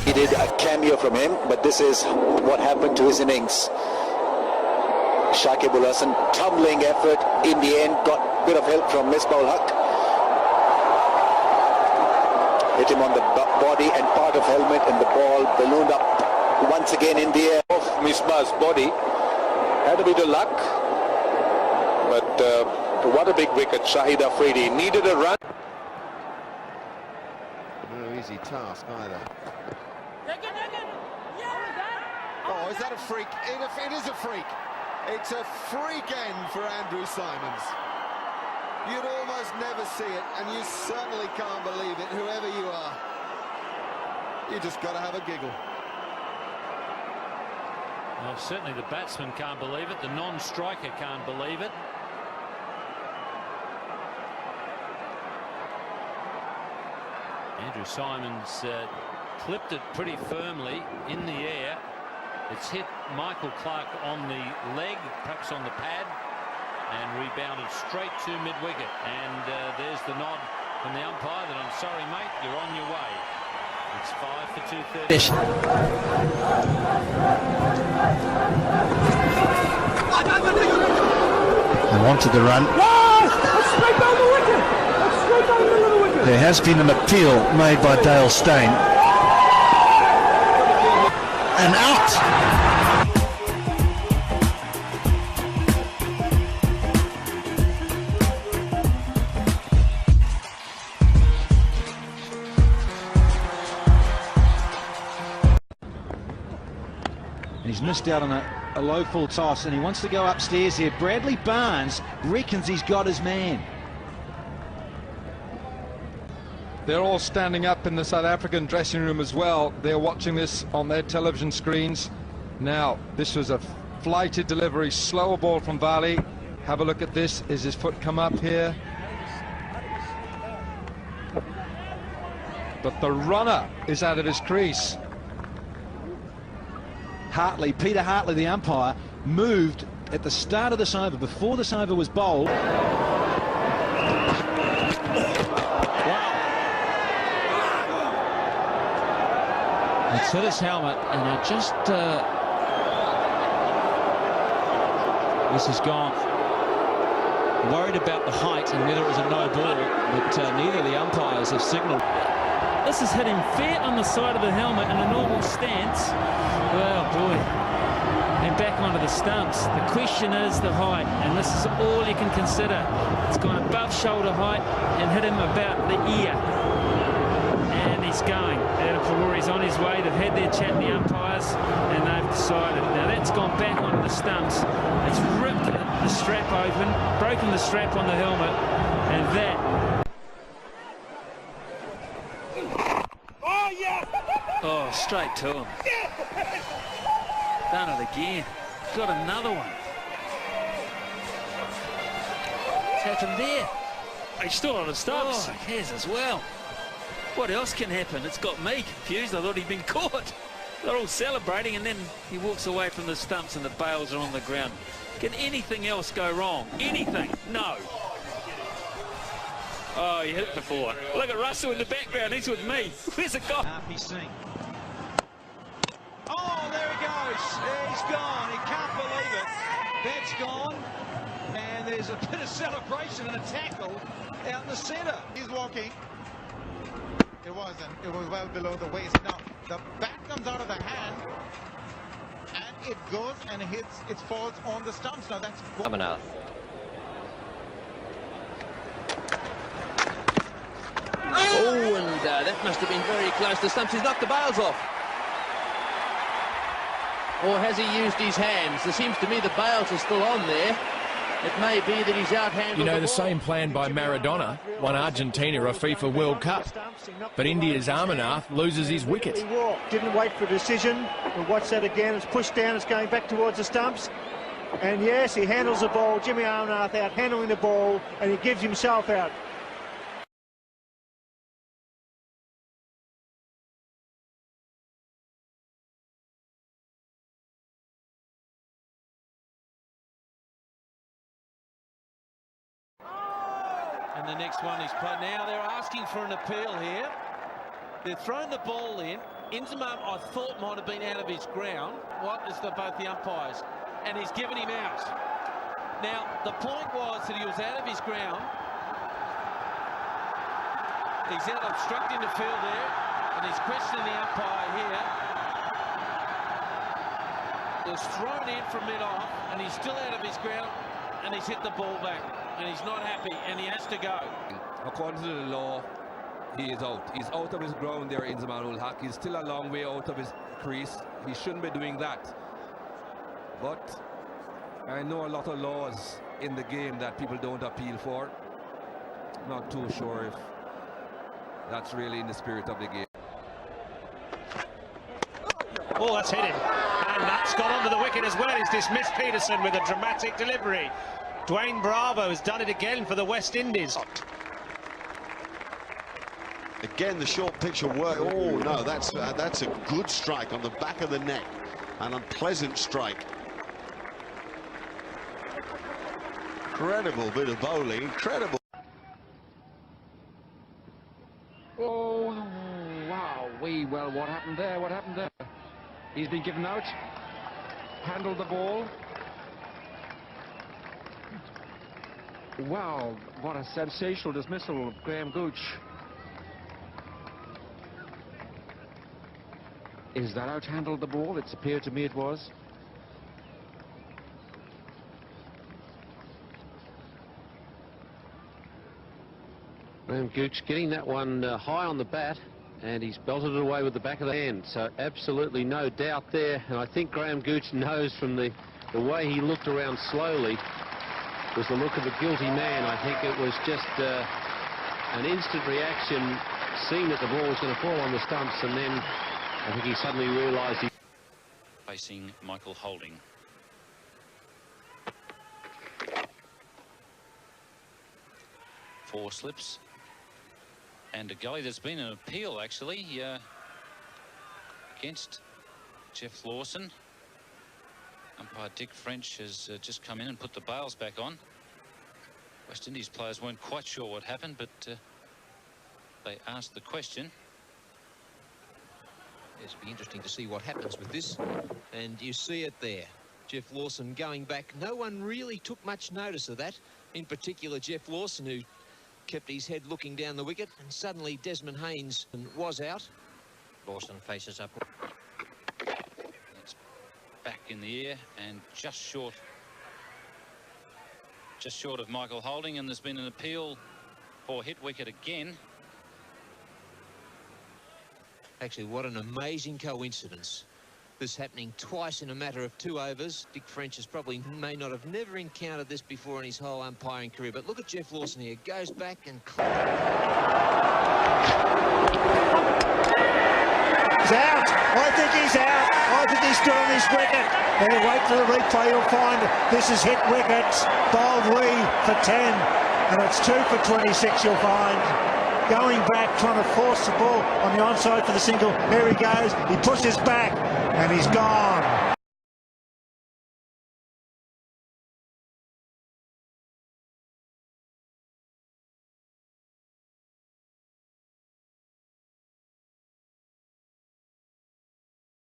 Needed a cameo from him, but this is what happened to his innings. Shakib Ul Hasan, tumbling effort in the end, got a bit of help from Misbah-ul Haq. Hit him on the body and part of helmet, and the ball ballooned up once again in the air. Off Misbah's body, had a bit of luck, but what a big wicket. Shahid Afridi needed a run. No easy task either. Oh, is that a freak? It is a freak. It's a freak end for Andrew Simons. You'd almost never see it, and you certainly can't believe it, whoever you are. You just got to have a giggle. Well, certainly the batsman can't believe it. The non-striker can't believe it. Andrew Simons clipped it pretty firmly in the air. It's hit Michael Clarke on the leg, perhaps on the pad, and rebounded straight to mid-wicket. And there's the nod from the umpire that, I'm sorry, mate, you're on your way. It's 5 for 230. They wanted the run. That's straight down the wicket. That's straight down the middle of the wicket. There has been an appeal made by Dale Steyn. And out. And he's missed out on a low full toss, and he wants to go upstairs here. Bradley Barnes reckons he's got his man. They're all standing up in the South African dressing room as well. They're watching this on their television screens. Now, this was a flighted delivery, slower ball from Vali. Have a look at this. Is his foot come up here? But the runner is out of his crease. Hartley, Peter Hartley, the umpire, moved at the start of this over, before this over was bowled. It's hit his helmet, and I just... this has gone. Worried about the height and whether it was a no ball, but neither of the umpires have signalled. This has hit him fair on the side of the helmet in a normal stance. Well, boy. And back onto the stumps. The question is the height, and this is all you can consider. It's gone above shoulder height and hit him about the ear. And he's going. Adam Peruri's on his way. They've had their chat, the umpires, and they've decided. Now that's gone back onto the stumps. It's ripped the strap open, broken the strap on the helmet, and that... Oh, straight to him. Done it again. Got another one. What's happened there? He's still on the stumps. Oh, he has as well. What else can happen? It's got me confused. I thought he'd been caught. They're all celebrating, and then he walks away from the stumps and the bails are on the ground. Can anything else go wrong? Anything? No. Oh, you hit it before. Look at Russell in the background. He's with me. Where's the guy? Oh, there he goes. He's gone. He can't believe it. That's gone. And there's a bit of celebration and a tackle out in the centre. He's walking. It wasn't. It was well below the waist. Now, the bat comes out of the hand, and it goes and hits, it falls on the stumps. Now, that's... Amanal. Oh, and that must have been very close to stumps. He's knocked the bails off. Or has he used his hands? There seems to me the bails are still on there. It may be that he's outhandled. You know, the same plan by Maradona won Argentina a FIFA World Cup. But India's Amarnath loses his wicket. He walked, didn't wait for a decision. We'll watch that again. It's pushed down, it's going back towards the stumps. And yes, he handles the ball. Jimmy Amarnath out handling the ball, and he gives himself out. And the next one is played. Now they're asking for an appeal here. They're throwing the ball in. Inzamam, I thought, might have been out of his ground. What is both the umpires? And he's given him out. Now, the point was that he was out of his ground. He's out obstructing the field there, and he's questioning the umpire here. It was thrown in from mid-off, and he's still out of his ground, and he's hit the ball back, and he's not happy, and he has to go. According to the law, he is out. He's out of his ground there, Inzamam ul Haq. He's still a long way out of his crease. He shouldn't be doing that. But I know a lot of laws in the game that people don't appeal for. Not too sure if that's really in the spirit of the game. Oh, that's hit him. And that's got onto the wicket as well. He's dismissed Peterson with a dramatic delivery. Dwayne Bravo has done it again for the West Indies. Again, the short picture work. Oh, no, that's a good strike on the back of the neck. An unpleasant strike. Incredible bit of bowling. Incredible. Oh, wow. Well, what happened there? What happened there? He's been given out. Handled the ball. Wow, what a sensational dismissal of Graham Gooch. Is that out-handled the ball? It's appeared to me it was. Graham Gooch getting that one high on the bat, and he's belted it away with the back of the hand. So absolutely no doubt there. And I think Graham Gooch knows from the way he looked around slowly was the look of a guilty man. I think it was just an instant reaction, seeing that the ball was going to fall on the stumps, and then I think he suddenly realised he... Facing Michael Holding. Four slips. And a gully. There's been an appeal, actually, against Jeff Lawson. Umpire Dick French has just come in and put the bails back on. West Indies players weren't quite sure what happened, but they asked the question. It'll be interesting to see what happens with this. And you see it there. Jeff Lawson going back. No one really took much notice of that. In particular, Jeff Lawson, who kept his head looking down the wicket, and suddenly Desmond Haynes was out. Lawson faces up. It's back in the air and just short of Michael Holding, and there's been an appeal for hit wicket again. Actually, what an amazing coincidence. This happening twice in a matter of 2 overs. Dick French may not have never encountered this before in his whole umpiring career. But look at Jeff Lawson here. Goes back and... He's out. I think he's out. I think he's still on his wicket. And he'll wait for the replay. You'll find this is hit wickets. Bowled Lee for 10. And it's 2 for 26, you'll find. Going back, trying to force the ball on the onside for the single. Here he goes. He pushes back, and he's gone.